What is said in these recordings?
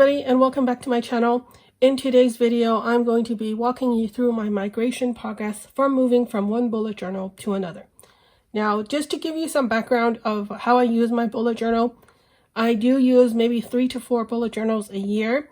everybody, and welcome back to my channel. In today's video, I'm going to be walking you through my migration progress from moving from one bullet journal to another. Now, just to give you some background of how I use my bullet journal, I do use maybe 3 to 4 bullet journals a year,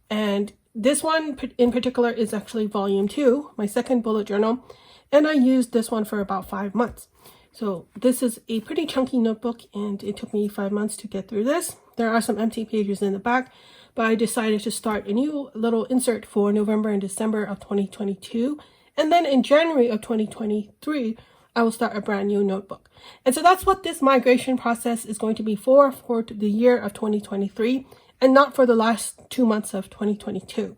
and this one in particular is actually volume 2, my second bullet journal, and I used this one for about 5 months. So this is a pretty chunky notebook, and it took me 5 months to get through this. There are some empty pages in the back, but I decided to start a new little insert for November and December of 2022. And then in January of 2023, I will start a brand new notebook. And so that's what this migration process is going to be for the year of 2023, and not for the last 2 months of 2022.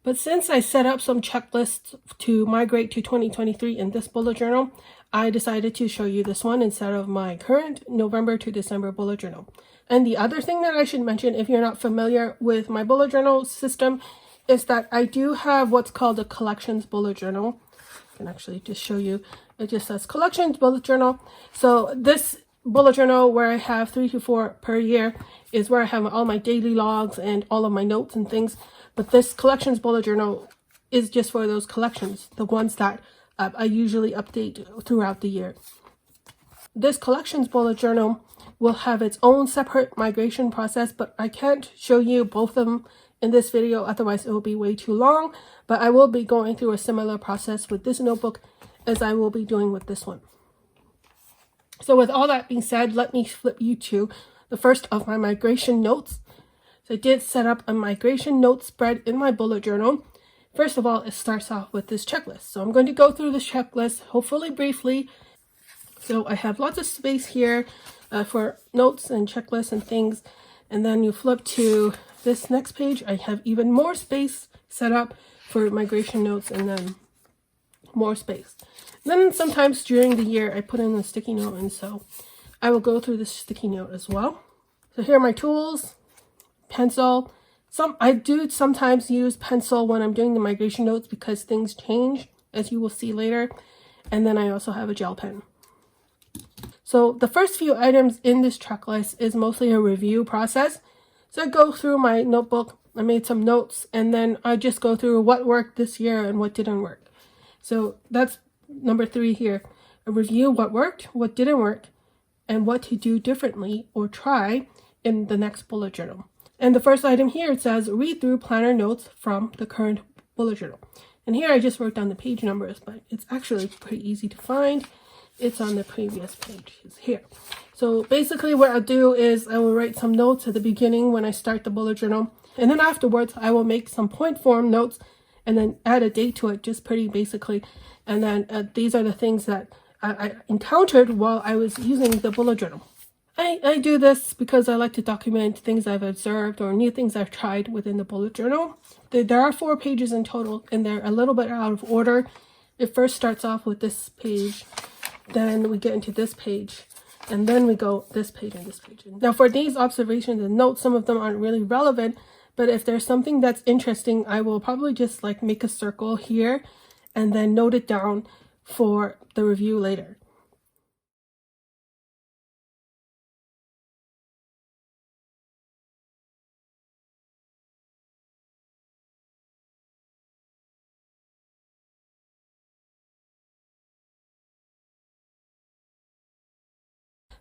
But since I set up some checklists to migrate to 2023 in this bullet journal, I decided to show you this one instead of my current November to December bullet journal. And the other thing that I should mention, if you're not familiar with my bullet journal system, is that I do have what's called a collections bullet journal. I can actually just show you. It just says collections bullet journal. So this bullet journal, where I have 3 to 4 per year, is where I have all my daily logs and all of my notes and things. But this collections bullet journal is just for those collections, the ones that I usually update throughout the year. This collections bullet journal will have its own separate migration process, but I can't show you both of them in this video, otherwise it will be way too long. But I will be going through a similar process with this notebook as I will be doing with this one. So with all that being said, let me flip you to the first of my migration notes. So I did set up a migration note spread in my bullet journal. First of all, it starts off with this checklist. So I'm going to go through this checklist, hopefully briefly. So I have lots of space here for notes and checklists and things. And then you flip to this next page. I have even more space set up for migration notes, and then more space. Then sometimes during the year, I put in a sticky note, and so I will go through this sticky note as well. So here are my tools, pencil. I do sometimes use pencil when I'm doing the migration notes because things change, as you will see later. And then I also have a gel pen. So the first few items in this checklist is mostly a review process. So I go through my notebook, I made some notes, and then I just go through what worked this year and what didn't work. So that's number 3 here. A review what worked, what didn't work, and what to do differently or try in the next bullet journal. And the first item here, it says read through planner notes from the current bullet journal. And here I just wrote down the page numbers, but it's actually pretty easy to find. It's on the previous page. It's here. So basically what I'll do is I will write some notes at the beginning when I start the bullet journal. And then afterwards, I will make some point form notes and then add a date to it, just pretty basically. And then these are the things that I encountered while I was using the bullet journal. I do this because I like to document things I've observed or new things I've tried within the bullet journal. There are 4 pages in total, and they're a little bit out of order. It first starts off with this page, then we get into this page, and then we go this page and this page. Now for these observations and notes, some of them aren't really relevant, but if there's something that's interesting, I will probably just like make a circle here and then note it down for the review later.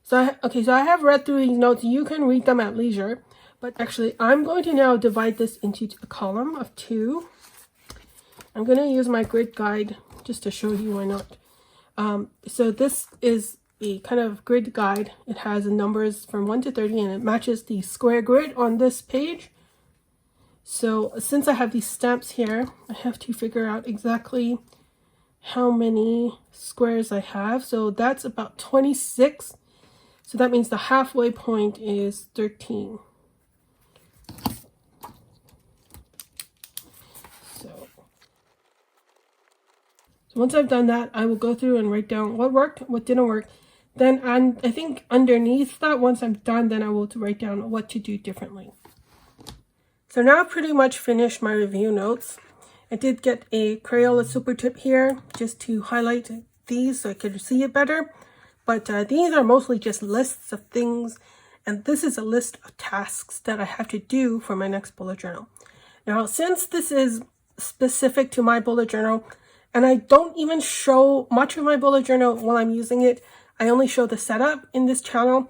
So I have read through these notes. You can read them at leisure, but actually I'm going to now divide this into a column of 2. I'm going to use my grid guide just to show you why not. So this is a kind of grid guide. It has numbers from 1 to 30, and it matches the square grid on this page. So since I have these stamps here, I have to figure out exactly how many squares I have. So that's about 26. So that means the halfway point is 13. So once I've done that, I will go through and write down what worked, what didn't work. Then I think underneath that, once I'm done, then I will write down what to do differently. So now I've pretty much finished my review notes. I did get a Crayola super tip here just to highlight these so I could see it better. But these are mostly just lists of things And this is a list of tasks that I have to do for my next bullet journal. Now, since this is specific to my bullet journal, and I don't even show much of my bullet journal while I'm using it, I only show the setup in this channel.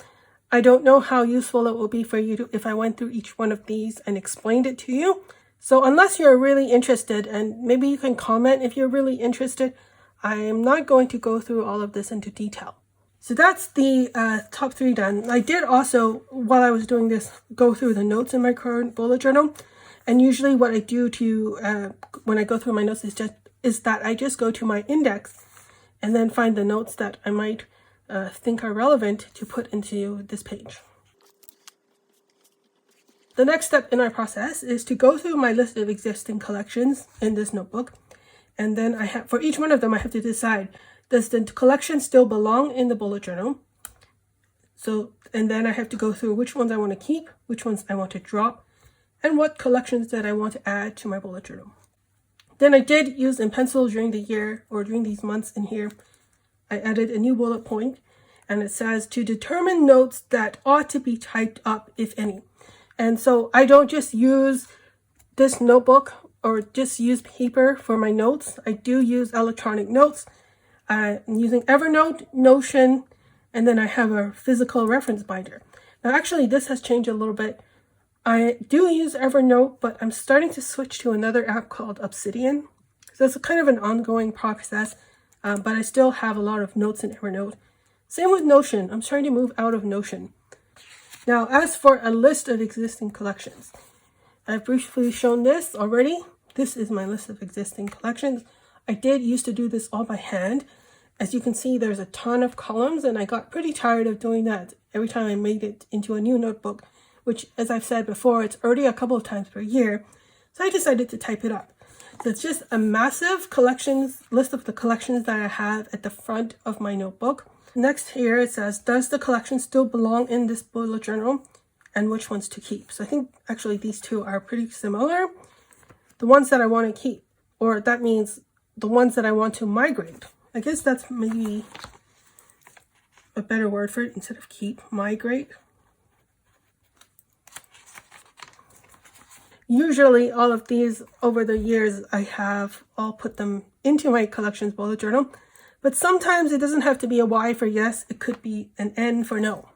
I don't know how useful it will be for you if I went through each one of these and explained it to you. So unless you're really interested, and maybe you can comment if you're really interested, I am not going to go through all of this into detail. So that's the top 3 done. I did also, while I was doing this, go through the notes in my current bullet journal. And usually what I do to when I go through my notes is that I just go to my index and then find the notes that I might think are relevant to put into this page. The next step in our process is to go through my list of existing collections in this notebook. And then for each one of them, I have to decide, does the collection still belong in the bullet journal? And then I have to go through which ones I want to keep, which ones I want to drop, and what collections that I want to add to my bullet journal. Then I did use in pencil during the year, or during these months in here, I added a new bullet point, and it says to determine notes that ought to be typed up, if any. And so I don't just use this notebook or just use paper for my notes. I do use electronic notes. I'm using Evernote, Notion, and then I have a physical reference binder. Now actually this has changed a little bit. I do use Evernote, but I'm starting to switch to another app called Obsidian. So it's kind of an ongoing process, but I still have a lot of notes in Evernote. Same with Notion. I'm starting to move out of Notion. Now, as for a list of existing collections, I've briefly shown this already. This is my list of existing collections. I did used to do this all by hand. As you can see, there's a ton of columns, and I got pretty tired of doing that every time I made it into a new notebook, which, as I've said before, it's already a couple of times per year. So I decided to type it up. So it's just a massive list of the collections that I have at the front of my notebook. Next here it says, does the collection still belong in this bullet journal, and which ones to keep? So I think actually these two are pretty similar. The ones that I want to keep, or that means the ones that I want to migrate. I guess that's maybe a better word for it instead of keep, migrate. Usually all of these over the years, I have all put them into my collections bullet journal. But sometimes it doesn't have to be a Y for yes, it could be an N for no.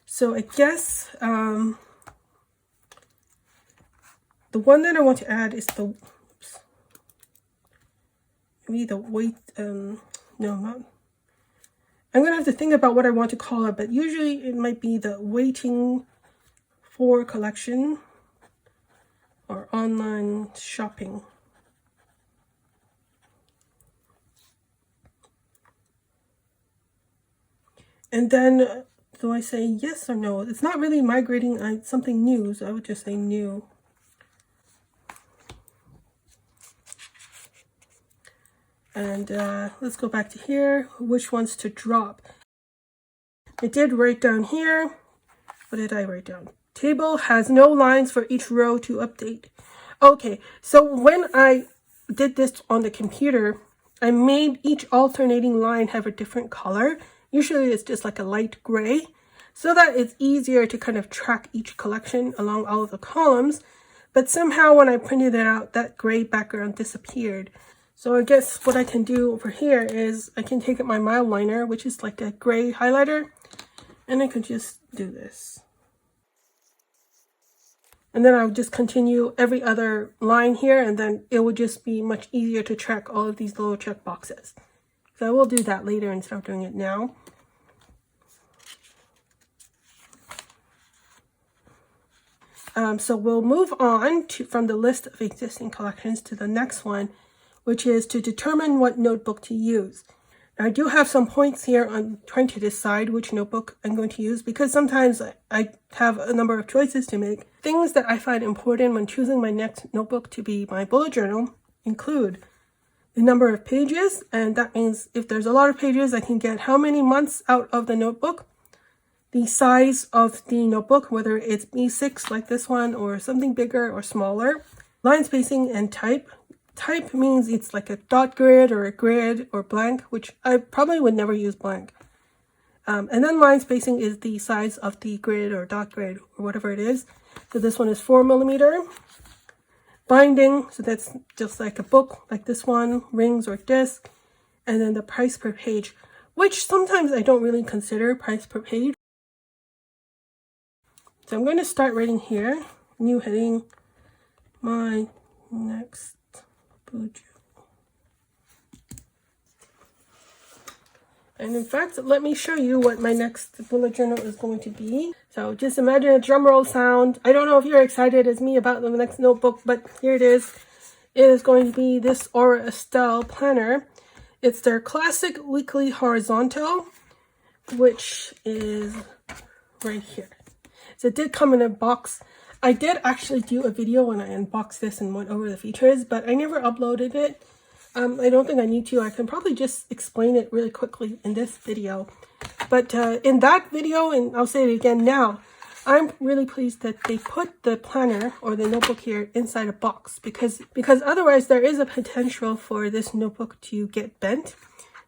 So I guess the one that I want to add is maybe the weight, no, not. I'm going to have to think about what I want to call it, but usually it might be the waiting for collection or online shopping. And then, do I say yes or no? It's not really migrating something new, so I would just say new. And let's go back to here. Which ones to drop? I did write down here. What did I write down? Table has no lines for each row to update. Okay, so when I did this on the computer, I made each alternating line have a different color. Usually it's just like a light gray, so that it's easier to kind of track each collection along all of the columns. But somehow when I printed it out, that gray background disappeared. So I guess what I can do over here is I can take up my mild liner, which is like a gray highlighter, and I can just do this. And then I'll just continue every other line here, and then it would just be much easier to track all of these little check boxes. So I will do that later instead of doing it now. So we'll move on from the list of existing collections to the next one, which is to determine what notebook to use. Now, I do have some points here on trying to decide which notebook I'm going to use, because sometimes I have a number of choices to make. Things that I find important when choosing my next notebook to be my bullet journal include the number of pages, and that means if there's a lot of pages, I can get how many months out of the notebook. The size of the notebook, whether it's B6 like this one or something bigger or smaller. Line spacing and type. Type means it's like a dot grid or a grid or blank, which I probably would never use blank. And then line spacing is the size of the grid or dot grid or whatever it is. So this one is 4mm. Binding, so that's just like a book, like this one, rings or disc. And then the price per page, which sometimes I don't really consider price per page. So I'm going to start writing here, new heading, my next Bujo. And in fact, let me show you what my next bullet journal is going to be. So just imagine a drum roll sound. I don't know if you're excited as me about the next notebook, but here it is. It is going to be this Aura Estelle planner. It's their classic weekly horizontal, which is right here. So it did come in a box. I did actually do a video when I unboxed this and went over the features, but I never uploaded it. I don't think I need to. I can probably just explain it really quickly in this video. But in that video, and I'll say it again now, I'm really pleased that they put the planner or the notebook here inside a box because otherwise there is a potential for this notebook to get bent.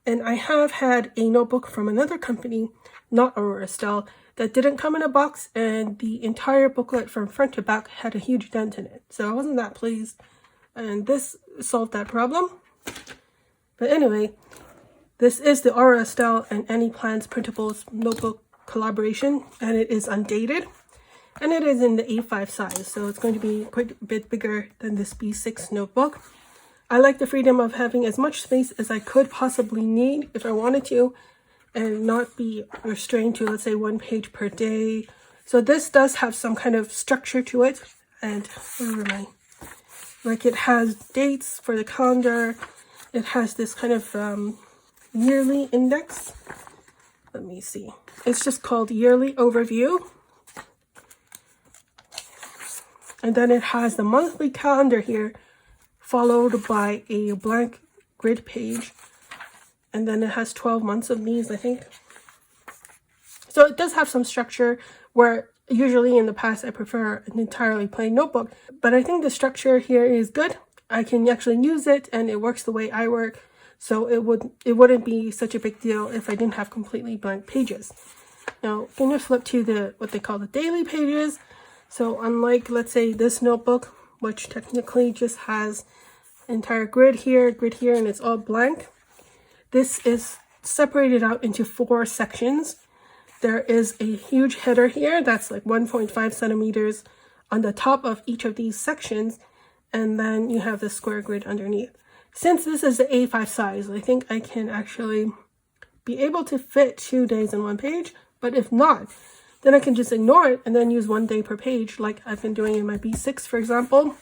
And I have had a notebook from another company, not Aura Estelle, that didn't come in a box, and the entire booklet from front to back had a huge dent in it. So I wasn't that pleased, and this solved that problem. But anyway, this is the Aura Estelle and Any Plans Printables notebook collaboration, and it is undated, and it is in the A5 size, so it's going to be quite a bit bigger than this B6 notebook. I like the freedom of having as much space as I could possibly need if I wanted to, and not be restrained to, let's say, 1 page per day. So this does have some kind of structure to it, and where am I? Like, it has dates for the calendar. It has this kind of yearly index. Let me see. It's just called Yearly Overview. And then it has the monthly calendar here, followed by a blank grid page. And then it has 12 months of these, I think. So it does have some structure where usually in the past I prefer an entirely plain notebook. But I think the structure here is good. I can actually use it and it works the way I work. So it wouldn't be such a big deal if I didn't have completely blank pages. Now, I'm going to flip to what they call the daily pages. So unlike, let's say, this notebook, which technically just has entire grid here, and it's all blank. This is separated out into 4 sections. There is a huge header here that's like 1.5 centimeters on the top of each of these sections. And then you have the square grid underneath. Since this is the A5 size, I think I can actually be able to fit 2 days in 1 page. But if not, then I can just ignore it and then use 1 day per page like I've been doing in my B6, for example.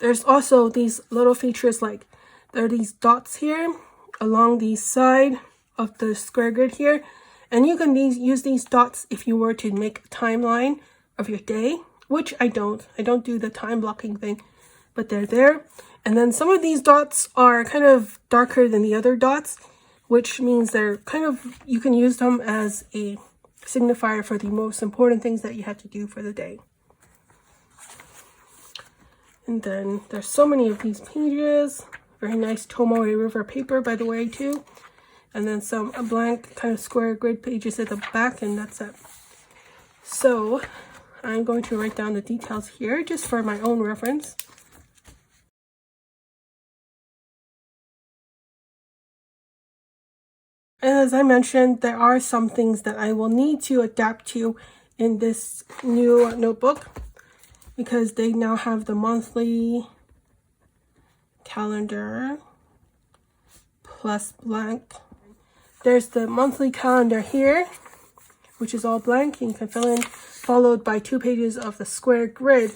There's also these little features, like there are these dots here along the side of the square grid here. And you can use these dots if you were to make a timeline of your day, which I don't. I don't do the time blocking thing, but they're there. And then some of these dots are kind of darker than the other dots, which means they're kind of, you can use them as a signifier for the most important things that you have to do for the day. And then there's so many of these pages. Very nice Tomoe River paper, by the way, too. And then some blank kind of square grid pages at the back, and that's it. So I'm going to write down the details here just for my own reference. And as I mentioned, there are some things that I will need to adapt to in this new notebook because they now have the monthly calendar plus blank. There's the monthly calendar here, which is all blank. You can fill in, followed by 2 pages of the square grid.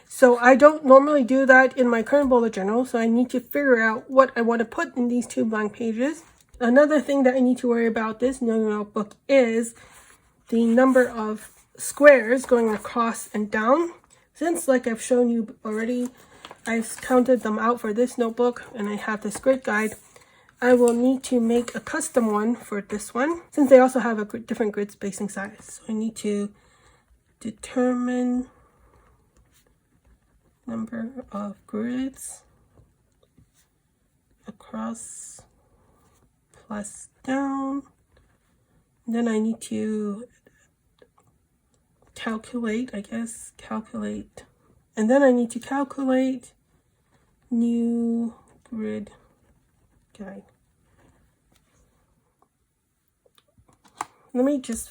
So I don't normally do that in my current bullet journal, so I need to figure out what I want to put in these 2 blank pages. Another thing that I need to worry about this new notebook is the number of squares going across and down. Since, like I've shown you already, I've counted them out for this notebook and I have this grid guide. I will need to make a custom one for this one, since they also have a different grid spacing size. So I need to determine number of grids across plus down And then I need to calculate, and then I need to calculate new grid guide. Let me just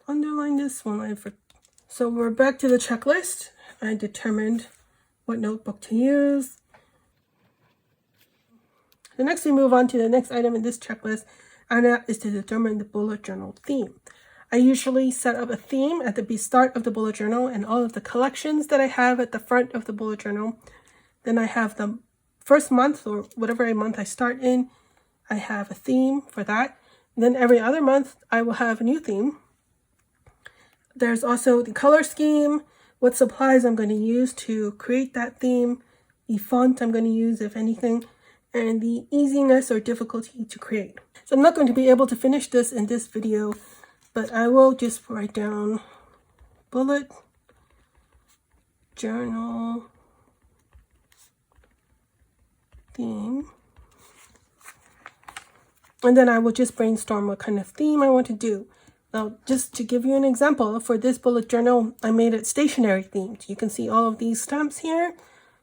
underline this one. So we're back to the checklist. I determined what notebook to use. The next we move on to the next item in this checklist, and that is to determine the bullet journal theme. I usually set up a theme at the start of the bullet journal and all of the collections that I have at the front of the bullet journal. Then I have the first month, or whatever month I start in, I have a theme for that. And then every other month I will have a new theme. There's also the color scheme, what supplies I'm going to use to create that theme, the font I'm going to use, if anything, and the easiness or difficulty to create. So I'm not going to be able to finish this in this video, but I will just write down bullet journal theme. And then I will just brainstorm what kind of theme I want to do. Now, just to give you an example, for this bullet journal, I made it stationery themed. You can see all of these stamps here.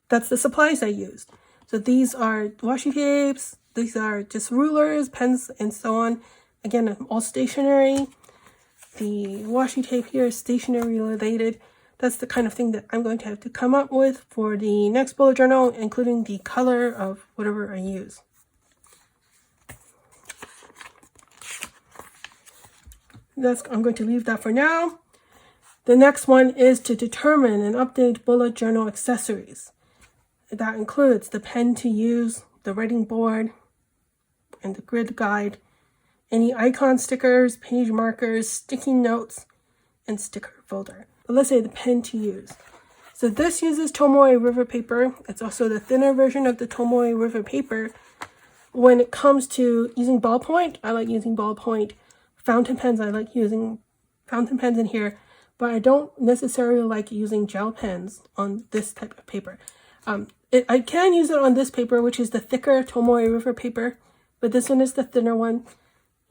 That's the supplies I used. So these are washi tapes, these are just rulers, pens, and so on. Again, all stationery. The washi tape here is stationery related. That's the kind of thing that I'm going to have to come up with for the next bullet journal, including the color of whatever I use. I'm going to leave that for now. The next one is to determine and update bullet journal accessories. That includes the pen to use, the writing board, and the grid guide, any icon stickers, page markers, sticky notes, and sticker folder. But let's say the pen to use. So this uses Tomoe River paper. It's also the thinner version of the Tomoe River paper. When it comes to using ballpoint, I like using ballpoint. Fountain pens, I like using fountain pens in here, but I don't necessarily like using gel pens on this type of paper. I can use it on this paper, which is the thicker Tomoe River paper, but this one is the thinner one.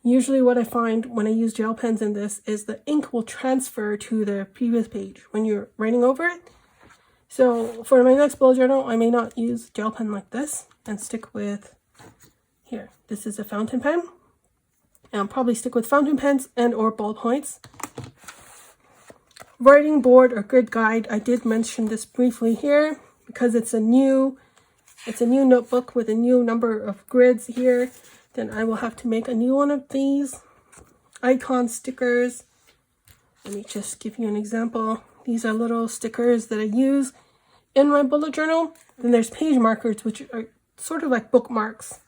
Usually what I find when I use gel pens in this is the ink will transfer to the previous page when you're writing over it. So for my next bullet journal, I may not use gel pen like this and stick with, here, this is a fountain pen. And I'll probably stick with fountain pens and or ballpoints. Writing board or grid guide, I did mention this briefly here because it's a new notebook with a new number of grids here. Then I will have to make a new one of these. Icon stickers. Let me just give you an example. These are little stickers that I use in my bullet journal. Then there's page markers, which are sort of like bookmarks.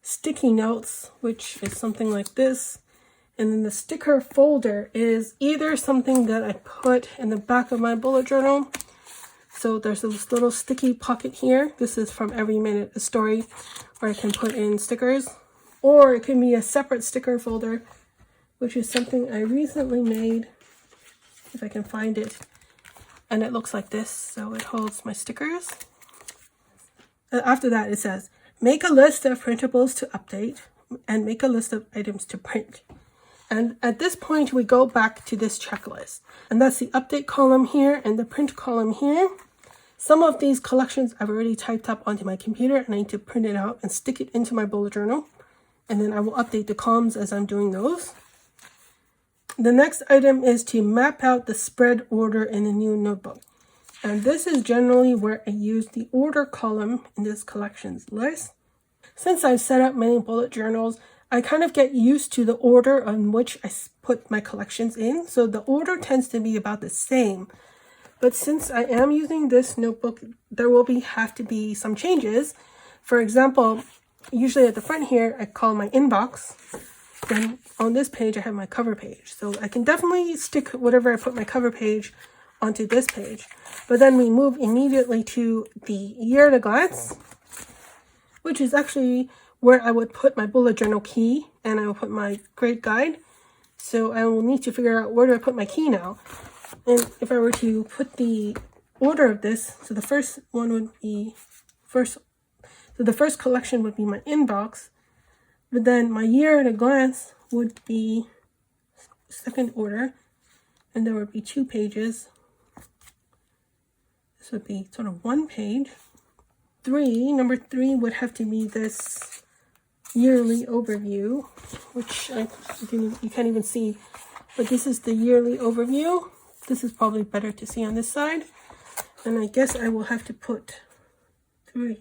Sticky notes, which is something like this. And then the sticker folder is either something that I put in the back of my bullet journal. So there's this little sticky pocket here. This is from Every Minute a Story, where I can put in stickers. Or it can be a separate sticker folder, which is something I recently made, if I can find it. And it looks like this, so it holds my stickers. After that, it says, make a list of printables to update and make a list of items to print. And at this point, we go back to this checklist. And that's the update column here and the print column here. Some of these collections I've already typed up onto my computer and I need to print it out and stick it into my bullet journal. And then I will update the columns as I'm doing those. The next item is to map out the spread order in the new notebook. And this is generally where I use the order column in this collections list. Since I've set up many bullet journals, I kind of get used to the order on which I put my collections in. So the order tends to be about the same. But since I am using this notebook, there will have to be some changes. For example, usually at the front here, I call my inbox. Then on this page, I have my cover page. So I can definitely stick whatever I put my cover page onto this page. But then we move immediately to the year at a glance, which is actually where I would put my bullet journal key and I will put my grid guide. So I will need to figure out where do I put my key now. And if I were to put the order of this, so the first one would be the first collection would be my inbox. But then my year at a glance would be second order, and there would be 2 pages. This would be sort of 1 page. Number 3 would have to be this yearly overview, which you can't even see, but this is the yearly overview. This is probably better to see on this side, and I guess I will have to put 3,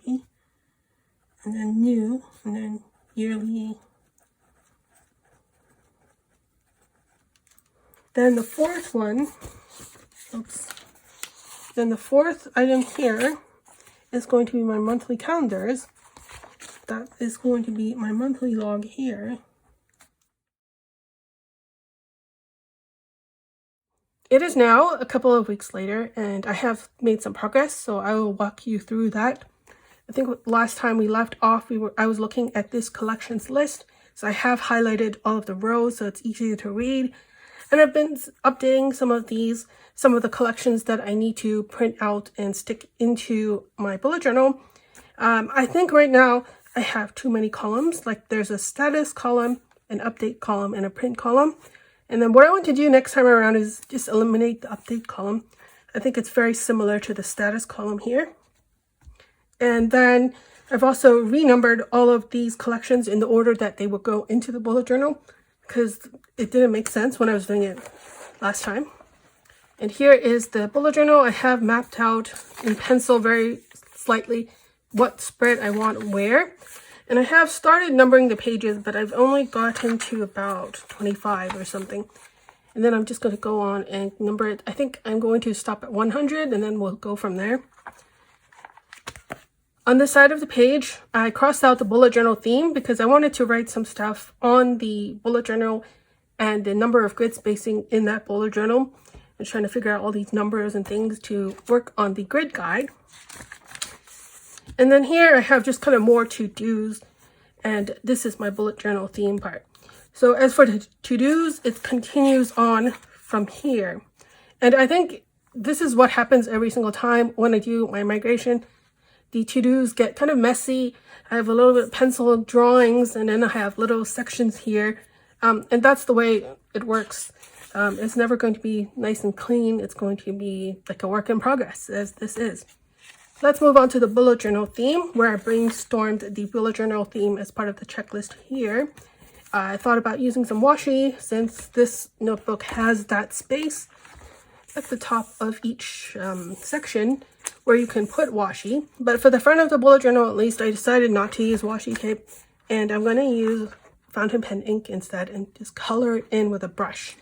and then new, and then yearly. Then the fourth one, then the fourth item here is going to be my monthly calendars. That is going to be my monthly log here. It is now a couple of weeks later, and I have made some progress, so I will walk you through that. I think last time we left off, I was looking at this collections list, so I have highlighted all of the rows so it's easier to read. And I've been updating some of the collections that I need to print out and stick into my bullet journal. I think right now I have too many columns. Like there's a status column, an update column, and a print column. And then what I want to do next time around is just eliminate the update column. I think it's very similar to the status column here. And then I've also renumbered all of these collections in the order that they would go into the bullet journal, because it didn't make sense when I was doing it last time. And here is the bullet journal. I have mapped out in pencil very slightly what spread I want where. And I have started numbering the pages, but I've only gotten to about 25 or something. And then I'm just going to go on and number it. I think I'm going to stop at 100 and then we'll go from there. On the side of the page, I crossed out the bullet journal theme because I wanted to write some stuff on the bullet journal and the number of grid spacing in that bullet journal. I'm trying to figure out all these numbers and things to work on the grid guide. And then here I have just kind of more to-dos, and this is my bullet journal theme part. So as for the to-dos, it continues on from here. And I think this is what happens every single time when I do my migration. The to-dos get kind of messy. I have a little bit of pencil drawings, and then I have little sections here. And that's the way it works. It's never going to be nice and clean. It's going to be like a work in progress, as this is. Let's move on to the bullet journal theme, where I brainstormed the bullet journal theme as part of the checklist here. I thought about using some washi, since this notebook has that space at the top of each section where you can put washi. But for the front of the bullet journal, at least, I decided not to use washi tape, and I'm going to use fountain pen ink instead and just color it in with a brush.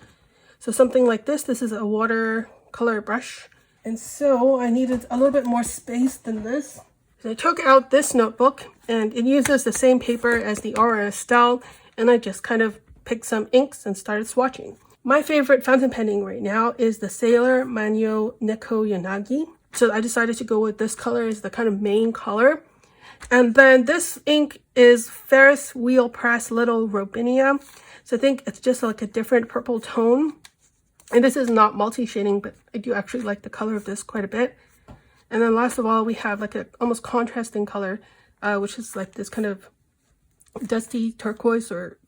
So something like this. This is a watercolor brush, and so I needed a little bit more space than this. So I took out this notebook, and it uses the same paper as the Aura Estelle, and I just kind of picked some inks and started swatching. My favorite fountain pen ink right now is the Sailor Manyo Neko Yanagi. So I decided to go with this color as the kind of main color. And then this ink is Ferris Wheel Press Little Robinia. So I think it's just like a different purple tone. And this is not multi-shading, but I do actually like the color of this quite a bit. And then last of all, we have like a almost contrasting color, which is like this kind of dusty turquoise or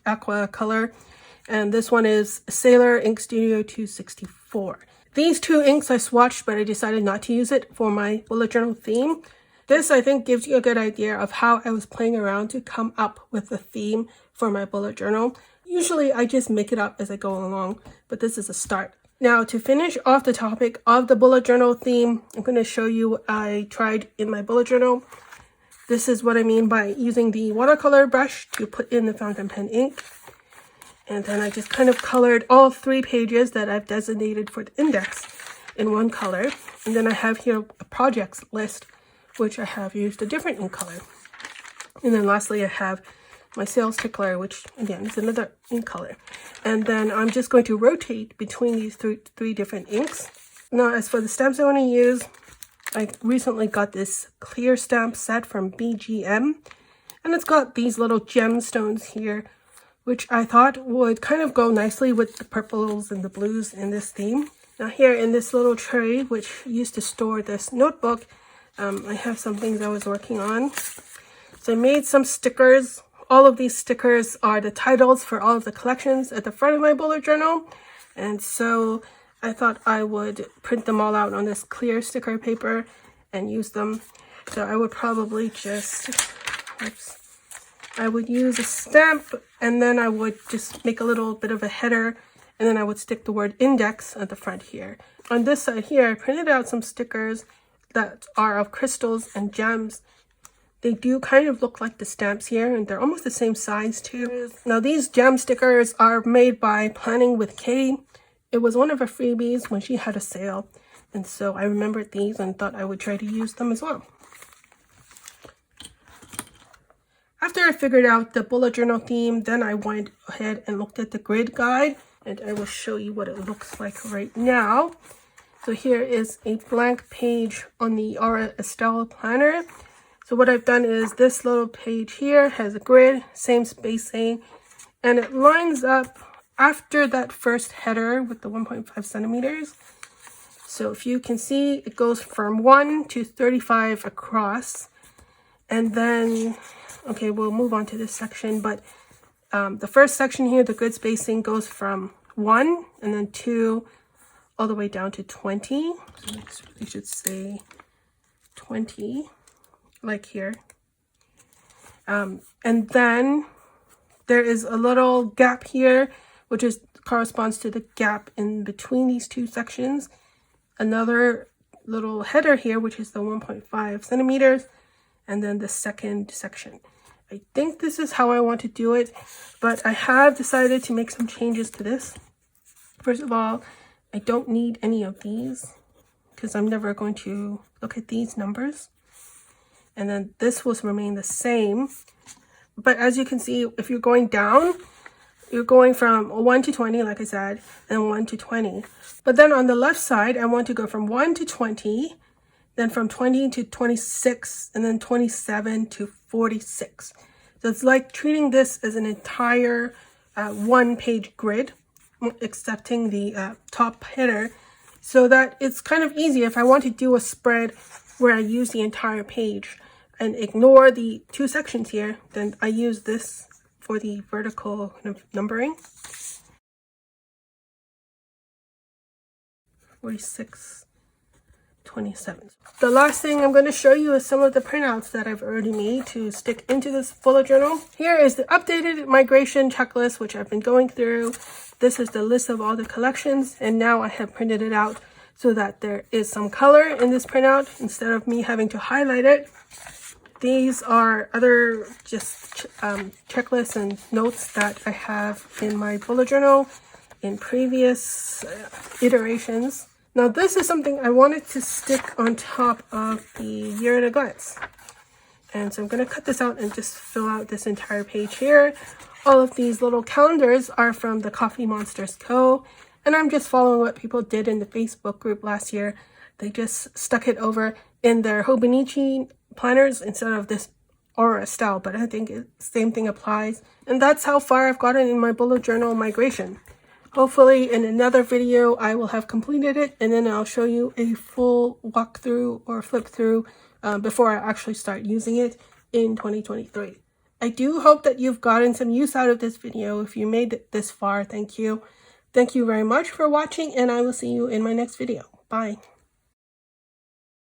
aqua color. And this one is Sailor Ink Studio 264. These two inks I swatched, but I decided not to use it for my bullet journal theme. This, I think, gives you a good idea of how I was playing around to come up with the theme for my bullet journal. Usually, I just make it up as I go along, but this is a start. Now, to finish off the topic of the bullet journal theme, I'm going to show you what I tried in my bullet journal. This is what I mean by using the watercolor brush to put in the fountain pen ink. And then I just kind of colored all 3 pages that I've designated for the index in one color. And then I have here a projects list, which I have used a different ink color. And then lastly, I have my sales tickler, which again is another ink color. And then I'm just going to rotate between these three different inks. Now, as for the stamps I want to use, I recently got this clear stamp set from BGM. And it's got these little gemstones here, which I thought would kind of go nicely with the purples and the blues in this theme. Now here in this little tray, which used to store this notebook, I have some things I was working on. So I made some stickers all of these stickers are the titles for all of the collections at the front of my bullet journal. And so I thought I would print them all out on this clear sticker paper and use them. So I would probably just, I would use a stamp, and then I would just make a little bit of a header, and then I would stick the word index at the front here. On this side here, I printed out some stickers that are of crystals and gems. They do kind of look like the stamps here, and they're almost the same size too. Now these gem stickers are made by Planning with Katie. It was one of her freebies when she had a sale, and so I remembered these and thought I would try to use them as well. After I figured out the bullet journal theme, then I went ahead and looked at the grid guide, and I will show you what it looks like right now. So here is a blank page on the Aura Estelle planner. So what I've done is this little page here has a grid, same spacing, and it lines up after that first header with the 1.5 centimeters. So if you can see, it goes from 1 to 35 across. And then, okay, we'll move on to this section, but the first section here, the grid spacing goes from 1 and then 2 all the way down to 20. So we should say 20, like here. And then there is a little gap here, which corresponds to the gap in between these two sections. Another little header here, which is the 1.5 centimeters, and then the second section. I think this is how I want to do it, but I have decided to make some changes to this. First of all, I don't need any of these because I'm never going to look at these numbers. And then this will remain the same. But as you can see, if you're going down, you're going from 1 to 20, like I said, and 1 to 20. But then on the left side, I want to go from 1 to 20, then from 20 to 26, and then 27 to 46. So it's like treating this as an entire one-page grid, excepting the top header, so that it's kind of easy. If I want to do a spread where I use the entire page and ignore the two sections here, then I use this for the vertical kind of numbering. 46, 27. The last thing I'm going to show you is some of the printouts that I've already made to stick into this bullet journal. Here is the updated migration checklist, which I've been going through. This is the list of all the collections, and now I have printed it out so that there is some color in this printout instead of me having to highlight it. These are other just checklists and notes that I have in my bullet journal in previous iterations. Now this is something I wanted to stick on top of the year at a glance. And so I'm going to cut this out and just fill out this entire page here. All of these little calendars are from the Coffee Monsters Co. And I'm just following what people did in the Facebook group last year. They just stuck it over in their Hobonichi planners instead of this Aura Estelle, but I think the same thing applies. And that's how far I've gotten in my bullet journal migration. Hopefully in another video I will have completed it, and then I'll show you a full walkthrough or flip through before I actually start using it in 2023. I do hope that you've gotten some use out of this video. If you made it this far, thank you. Thank you very much for watching, and I will see you in my next video. Bye.